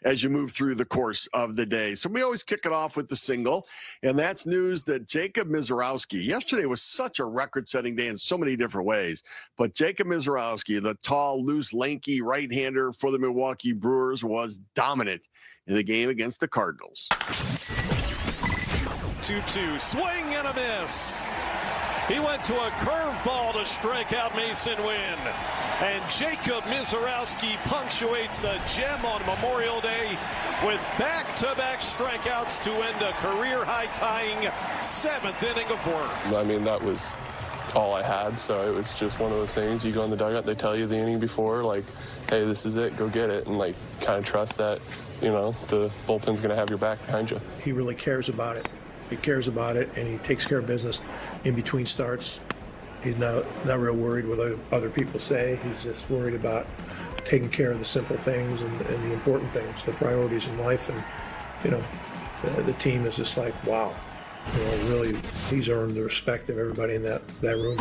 as you move through the course of the day. So we always kick it off with the single, and that's news that Jacob Misiorowski, yesterday was such a record-setting day in so many different ways, but Jacob Misiorowski, the tall, loose, lanky right-hander for the Milwaukee Brewers, was dominant in the game against the Cardinals. 2-2, swing and a miss. He went to a curveball to strike out Mason Wynn. And Jacob Misiorowski punctuates a gem on Memorial Day with back-to-back strikeouts to end a career-high tying 7th inning of work. I mean, that was all I had, so it was just one of those things. You go in the dugout, they tell you the inning before, like, hey, this is it, go get it, and, like, kind of trust that, you know, the bullpen's going to have your back behind you. He really cares about it. He cares about it, and he takes care of business in between starts. He's not real worried what other people say. He's just worried about taking care of the simple things and the important things, the priorities in life. And, you know, the team is just like, wow. You know, really, he's earned the respect of everybody in that room.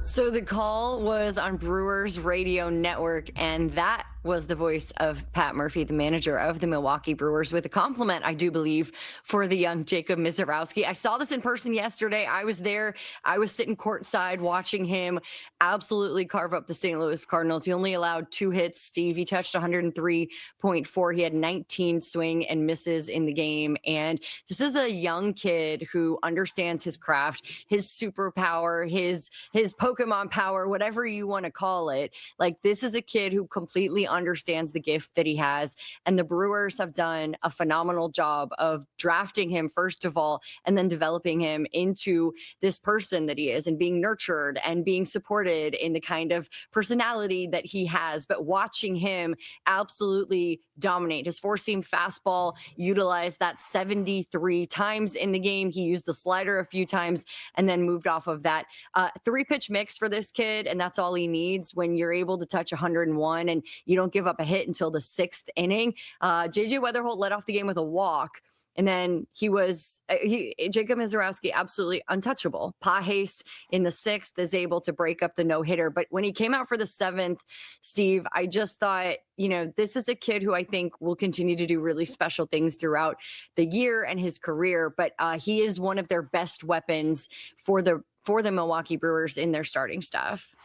So the call was on Brewers Radio Network, and that was the voice of Pat Murphy, the manager of the Milwaukee Brewers, with a compliment, I do believe, for the young Jacob Misiorowski. I saw this in person yesterday. I was there. I was sitting courtside watching him absolutely carve up the St. Louis Cardinals. He only allowed 2 hits, Steve. He touched 103.4. He had 19 swing and misses in the game. And this is a young kid who understands his craft, his superpower, his Pokemon power, whatever you want to call it. Like, this is a kid who completely understands the gift that he has. And the Brewers have done a phenomenal job of drafting him, first of all, and then developing him into this person that he is and being nurtured and being supported in the kind of personality that he has. But watching him absolutely dominate his 4-seam fastball, utilized that 73 times in the game. He used the slider a few times and then moved off of that. 3-pitch mix for this kid, and that's all he needs. When you're able to touch 101 and you don't give up a hit until the 6th inning. JJ Weatherholt led off the game with a walk. And then Jacob Misiorowski, absolutely untouchable. Pajes in the 6th is able to break up the no-hitter. But when he came out for the 7th, Steve, I just thought, you know, this is a kid who I think will continue to do really special things throughout the year and his career. But he is one of their best weapons for the Milwaukee Brewers in their starting staff.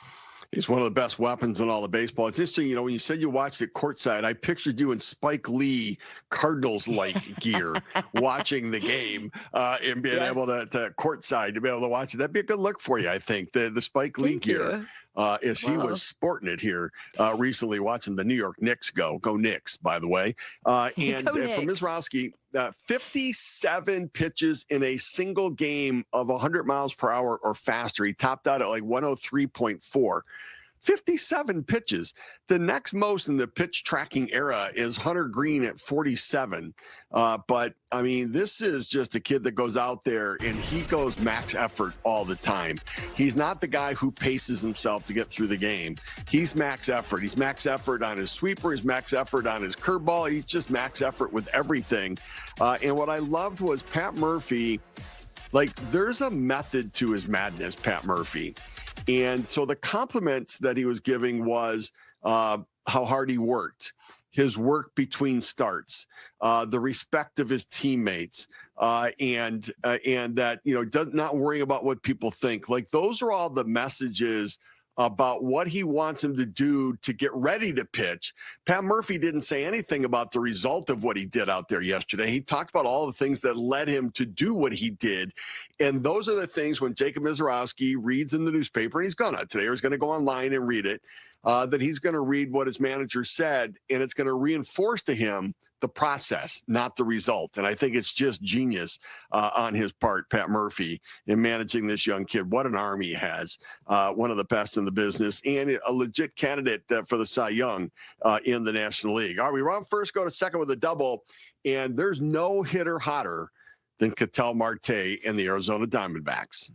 He's one of the best weapons in all of baseball. It's interesting, you know, when you said you watched it courtside, I pictured you in Spike Lee Cardinals-like gear watching the game and being able to courtside to be able to watch it. That'd be a good look for you, I think, the Spike Lee gear. As he was sporting it here recently, watching the New York Knicks go Knicks, by the way. And for Misiorowski, 57 pitches in a single game of 100 miles per hour or faster. He topped out at like 103.4. 57 pitches. The next most in the pitch tracking era is Hunter Green at 47. But, I mean, this is just a kid that goes out there and he goes max effort all the time. He's not the guy who paces himself to get through the game. He's max effort. He's max effort on his sweeper. He's max effort on his curveball. He's just max effort with everything. And what I loved was Pat Murphy, like, there's a method to his madness, Pat Murphy. And so the compliments that he was giving was how hard he worked, his work between starts, the respect of his teammates, and that, you know, not worrying about what people think. Like, those are all the messages about what he wants him to do to get ready to pitch. Pat Murphy didn't say anything about the result of what he did out there yesterday. He talked about all the things that led him to do what he did. And those are the things when Jacob Misiorowski reads in the newspaper, and he's gonna today, or he's going to go online and read it, that he's going to read what his manager said, and it's going to reinforce to him the process, not the result. And I think it's just genius on his part, Pat Murphy, in managing this young kid. What an arm he has, one of the best in the business, and a legit candidate for the Cy Young in the National League. All right, we run first, go to second with a double, and there's no hitter hotter than Ketel Marte and the Arizona Diamondbacks.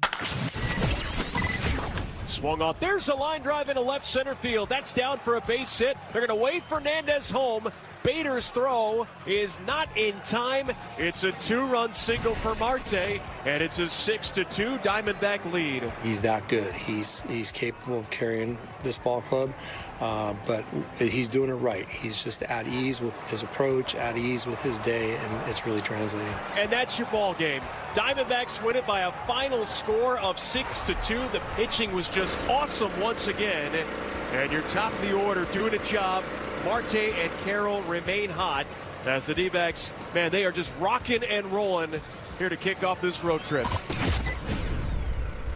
Swung on. There's a line drive into left center field. That's down for a base hit. They're going to wave Fernandez home. Bader's throw is not in time. It's a 2-run single for Marte, and it's a 6-2 Diamondback lead. He's that good. He's capable of carrying this ball club, but he's doing it right. He's just at ease with his approach, at ease with his day, and it's really translating. And that's your ball game. Diamondbacks win it by a final score of 6-2. The pitching was just awesome once again. And your top of the order doing a job. Marte and Carroll remain hot as the D-backs, man, they are just rocking and rolling here to kick off this road trip.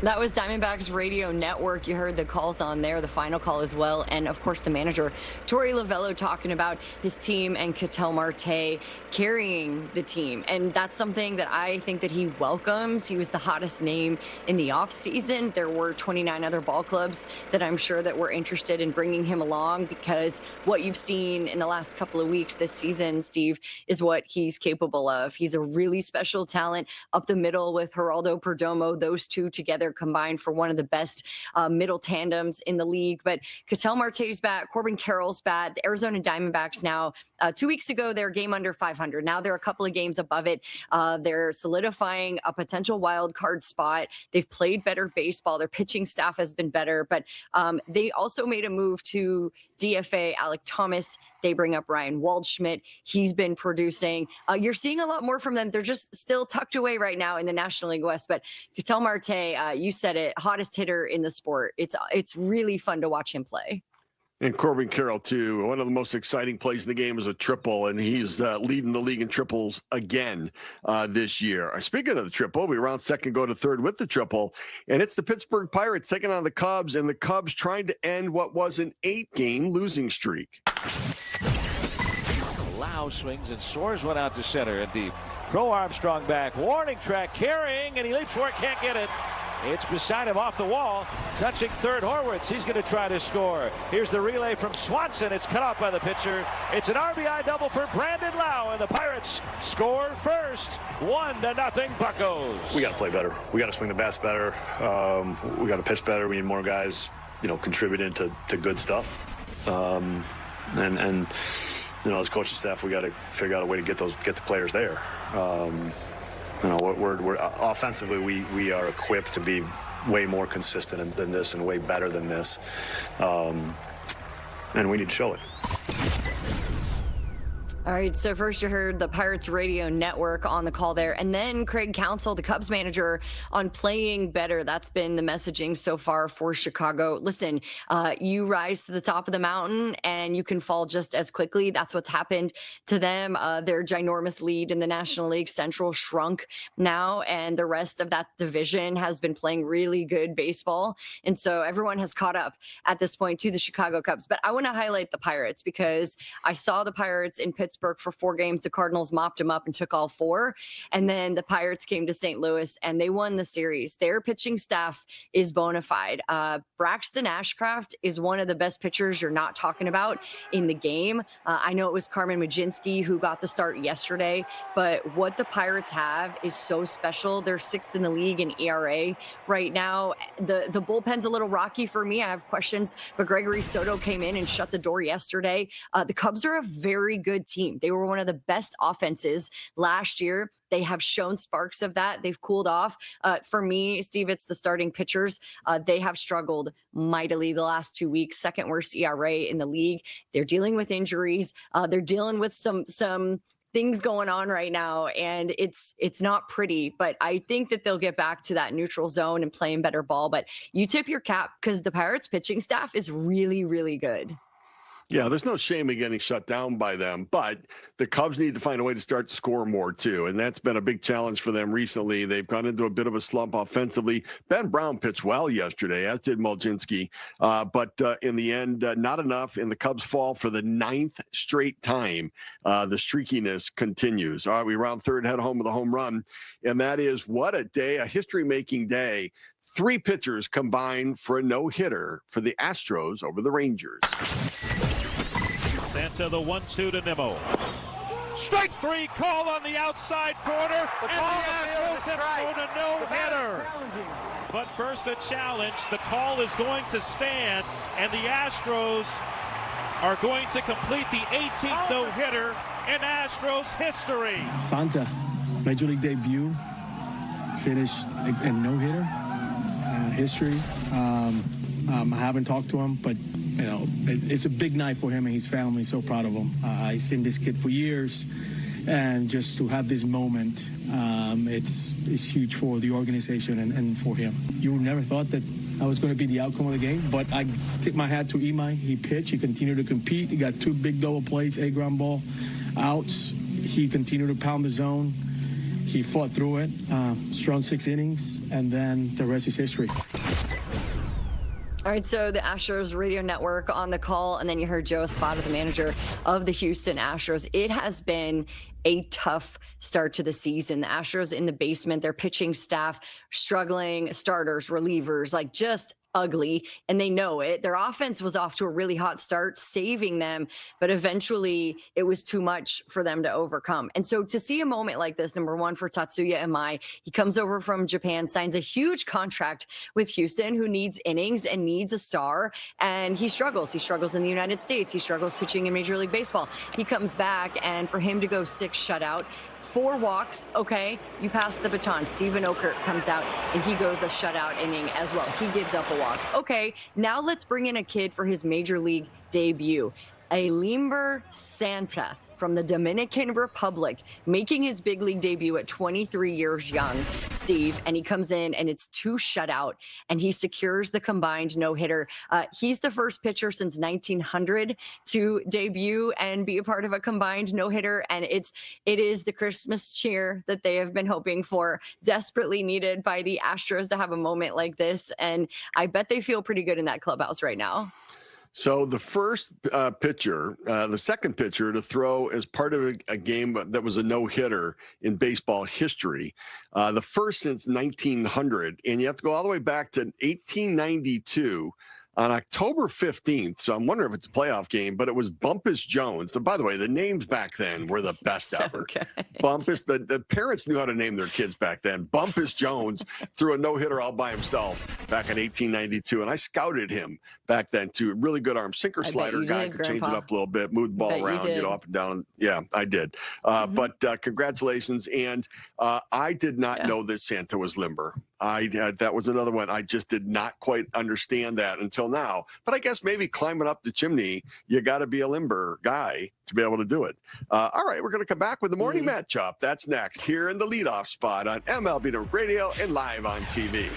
That was Diamondbacks Radio Network. You heard the calls on there, the final call as well. And, of course, the manager, Torey Lovullo, talking about his team and Ketel Marte carrying the team. And that's something that I think that he welcomes. He was the hottest name in the offseason. There were 29 other ball clubs that I'm sure that were interested in bringing him along because what you've seen in the last couple of weeks this season, Steve, is what he's capable of. He's a really special talent up the middle with Geraldo Perdomo. Those two together combined for one of the best middle tandems in the league. But Ketel Marte's bat, Corbin Carroll's bat, the Arizona Diamondbacks now, 2 weeks ago, they're game under 500. Now they're a couple of games above it. They're solidifying a potential wild card spot. They've played better baseball. Their pitching staff has been better, but they also made a move to DFA Alec Thomas. They bring up Ryan Waldschmidt. He's been producing. You're seeing a lot more from them. They're just still tucked away right now in the National League West. But Ketel Marte, you said it, hottest hitter in the sport. It's really fun to watch him play. And Corbin Carroll, too. One of the most exciting plays in the game is a triple, and he's leading the league in triples again this year. Speaking of the triple, we round second, go to third with the triple, and it's the Pittsburgh Pirates taking on the Cubs, and the Cubs trying to end what was an 8-game losing streak. Lau swings and soars one out to center and deep. Crow Armstrong back, warning track, carrying, and he leaps for it, can't get it. It's beside him off the wall, touching third Horwitz. He's going to try to score. Here's the relay from Swanson. It's cut off by the pitcher. It's an RBI double for Brandon Lau, and the Pirates score first. 1-0 Buccos. We got to play better. We got to swing the bats better. We got to pitch better. We need more guys, contributing to good stuff. And as coaching staff, we got to figure out a way to get the players there. We're offensively, we are equipped to be way more consistent than this and way better than this. And we need to show it. All right, so first you heard the Pirates Radio Network on the call there, and then Craig Counsell, the Cubs manager, on playing better. That's been the messaging so far for Chicago. Listen, you rise to the top of the mountain and you can fall just as quickly. That's what's happened to them. Their ginormous lead in the National League Central shrunk now, and the rest of that division has been playing really good baseball. And so everyone has caught up at this point to the Chicago Cubs. But I want to highlight the Pirates because I saw the Pirates in Pittsburgh for 4 games. The Cardinals mopped them up and took all 4. And then the Pirates came to St. Louis and they won the series. Their pitching staff is bona fide. Braxton Ashcraft is one of the best pitchers you're not talking about in the game. I know it was Carmen Mlodzinski who got the start yesterday, but what the Pirates have is so special. They're 6th in the league in ERA right now. The bullpen's a little rocky for me. I have questions, but Gregory Soto came in and shut the door yesterday. The Cubs are a very good team. They were one of the best offenses last year. They have shown sparks of that. They've cooled off. For me, Steve, it's the starting pitchers. They have struggled mightily the last 2 weeks. 2nd worst ERA in the league. They're dealing with injuries. They're dealing with some things going on right now, and it's not pretty, but I think that they'll get back to that neutral zone and playing better ball. But you tip your cap because the Pirates pitching staff is really, really good. Yeah, there's no shame in getting shut down by them, but the Cubs need to find a way to start to score more too, and that's been a big challenge for them recently. They've gone into a bit of a slump offensively. Ben Brown pitched well yesterday, as did Mlodzinski, but in the end, not enough, and the Cubs fall for the 9th straight time. The streakiness continues. All right, we round third, head home with a home run, and that is what a day, a history-making day. 3 pitchers combined for a no-hitter for the Astros over the Rangers. Santa the 1-2 to Nimmo. Strike 3 call on the outside corner, and the Astros have thrown a no-hitter. But first a challenge. The call is going to stand, and the Astros are going to complete the 18th no-hitter in Astros history. Santa, Major League debut, finished a no-hitter, history. I haven't talked to him, but it's a big night for him and his family. So proud of him. I've seen this kid for years, and just to have this moment, it's huge for the organization and for him. You never thought that I was going to be the outcome of the game, but I tip my hat to Imai. He pitched. He continued to compete. He got 2 big double plays, a ground ball, outs. He continued to pound the zone. He fought through it, strong 6 innings, and then the rest is history. All right, so the Astros radio network on the call, and then you heard Joe Espada, the manager of the Houston Astros. It has been a tough start to the season. The Astros in the basement, their pitching staff struggling, starters, relievers, like just ugly, and they know it. Their offense was off to a really hot start, saving them, but eventually it was too much for them to overcome. And so to see a moment like this, number one for Tatsuya Imai, he comes over from Japan, signs a huge contract with Houston, who needs innings and needs a star, and he struggles. He struggles in the United States. He struggles pitching in Major League Baseball. He comes back, and for him to go 6 shutout, 4 walks, okay, you pass the baton. Steven Okert comes out, and he goes a shutout inning as well. He gives up a walk. Okay, now let's bring in a kid for his Major League debut. Alimber Santa from the Dominican Republic, making his big league debut at 23 years young, Steve, and he comes in and it's 2 shutout, and he secures the combined no-hitter. He's the first pitcher since 1900 to debut and be a part of a combined no-hitter, and it is the Christmas cheer that they have been hoping for, desperately needed by the Astros to have a moment like this, and I bet they feel pretty good in that clubhouse right now. So the first pitcher, the second pitcher to throw as part of a game that was a no-hitter in baseball history, the first since 1900, and you have to go all the way back to 1892 on October 15th. So I'm wondering if it's a playoff game, but it was Bumpus Jones. So by the way, the names back then were the best So ever. good. Bumpus, the parents knew how to name their kids back then. Bumpus Jones threw a no-hitter all by himself back in 1892, and I scouted him back then too. Really good arm, sinker slider guy, could change it up a little bit, move the ball around, get up and down. Yeah, I did. But congratulations. And I did not know that Santa was limber. That was another one. I just did not quite understand that until now. But I guess maybe climbing up the chimney, you got to be a limber guy to be able to do it. All right, we're going to come back with the morning matchup. That's next here in the leadoff spot on MLB Network Radio and live on TV.